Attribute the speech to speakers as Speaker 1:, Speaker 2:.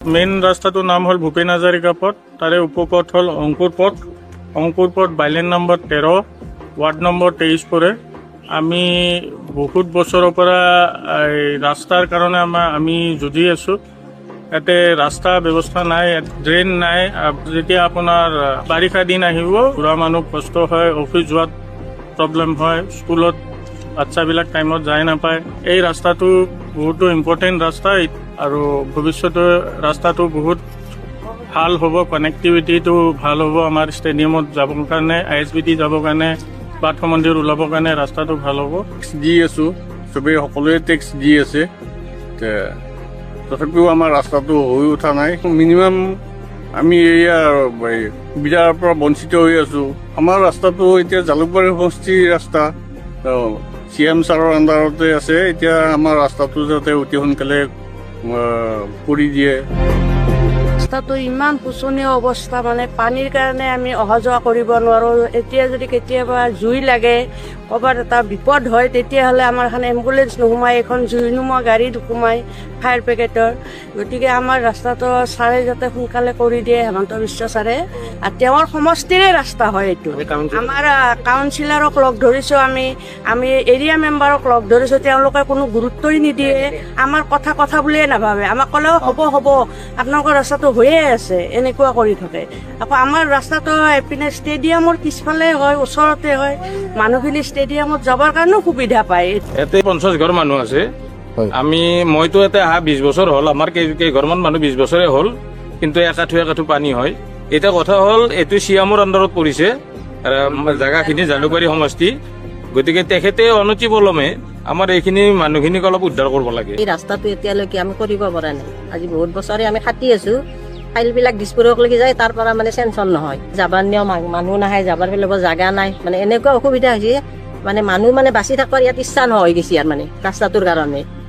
Speaker 1: Main ৰাস্তাটোৰ নাম হ'ল ভূপেন হাজৰিকা পথ। তাৰে উপপথ হ'ল অংকুৰ পথ বাইলেন নম্বৰ 13, ৱাৰ্ড নম্বৰ 23 পৰে। আমি বহুত বছৰৰ পৰা এই ৰাস্তাৰ কাৰণে আমি যুঁজি আছোঁ। ইয়াতে ৰাস্তা ব্যৱস্থা নাই, ড্ৰেইন নাই। যেতিয়া আপোনাৰ বাৰিষা দিন আহিব, বুঢ়া মানুহ কষ্ট হয়, অফিচ যোৱাত প্ৰব্লেম হয়, স্কুলত বাচ্চাবিলাক টাইমত যাই নাপায়। এই ৰাস্তাটো বহুতো ইম্পৰ্টেণ্ট ৰাস্তা আৰু ভৱিষ্যতে ৰাস্তাটো বহুত ভাল হ'ব, কানেক্টিভিটিটো ভাল হ'ব। আমাৰ ষ্টেডিয়ামত যাবৰ কাৰণে, ISBT যাবৰ কাৰণে, পাৰ্থ মন্দিৰ ওলাবৰ কাৰণে ৰাস্তাটো ভাল হ'ব।
Speaker 2: টেক্স দি আছোঁ, চবেই সকলোৱে টেক্স দি আছে, তথাপিও আমাৰ ৰাস্তাটো হৈ উঠা নাই। মিনিমাম আমি এয়া সুবিধাৰ পৰা বঞ্চিত হৈ আছোঁ। আমাৰ ৰাস্তাটো এতিয়া জালুকবাৰী সমষ্টিৰ ৰাস্তা, CM ছাৰৰ আণ্ডাৰতে আছে। এতিয়া আমাৰ ৰাস্তাটো যাতে অতি সোনকালে কৰি দিয়ে।
Speaker 3: ৰাস্তাটো ইমান শোচনীয় অৱস্থা, মানে পানীৰ কাৰণে আমি অহা যোৱা কৰিব নোৱাৰোঁ। এতিয়া যদি কেতিয়াবা জুই লাগে, ক'ৰবাত এটা বিপদ হয়, তেতিয়াহ'লে আমাৰ এখন এম্বুলেঞ্চ নোসোমায়, এখন জুই নোমোৱা গাড়ী নোসোমায় ফায়াৰ ব্ৰিগেডৰ। গতিকে আমাৰ ৰাস্তাটো ছাৰে যাতে সোনকালে কৰি দিয়ে, হেমন্ত বিশ্ব ছাৰে। আৰু তেওঁৰ সমষ্টিৰে ৰাস্তা হয় এইটো। আমাৰ কাউন্সিলৰক লগ ধৰিছোঁ, আমি এৰিয়া মেম্বাৰক লগ ধৰিছোঁ, তেওঁলোকে কোনো গুৰুত্বই নিদিয়ে। আমাৰ কথা বুলিয়ে নাভাবে। আমাক ক'লেও হ'ব, আপোনালোকৰ ৰাস্তাটো হৈয়ে আছে, এনেকুৱা কৰি থাকে। আকৌ আমাৰ ৰাস্তাটো এইপিনে ষ্টেডিয়ামৰ পিছফালে হয়, ওচৰতে হয়, মানুহখিনি ষ্টেডিয়ামত যাবৰ কাৰণেও সুবিধা পায়।
Speaker 1: ইয়াতে 50 ঘৰ মানুহ আছে। মইতো ইয়াতে অহা 20 বছৰ হ'ল। আমাৰ কেইঘৰমান মানুহ 20 বছৰে হ'ল, কিন্তু একাঠু পানী হয়। এতিয়া কথা হ'ল, এইটো চিয়ামৰ আণ্ডাৰত পৰিছে জেগাখিনি, জালুকবাৰী সমষ্টি। গতিকে তেখেতে অনতিপলমে আমাৰ এইখিনি মানুহখিনিক অলপ উদ্ধাৰ কৰিব লাগে।
Speaker 4: এই ৰাস্তাটো এতিয়ালৈকে আমি কৰিব পৰা নাই। আজি বহুত বছৰে আমি খাটি আছো। ফাইলবিলাক দিছপুৰকলৈকে যায়, তাৰ পৰা মানে চেঞ্চন নহয়। যাবাৰ নিয়ম, মানুহ নাহে, যাবাৰ পেলাব জাগা নাই, মানে এনেকুৱা অসুবিধা হৈছে। মানে মানুহ বাচি থাকিবৰ ইয়াত ইচ্ছা নহয় গৈছে, আৰু মানে ৰাস্তাটোৰ কাৰণে।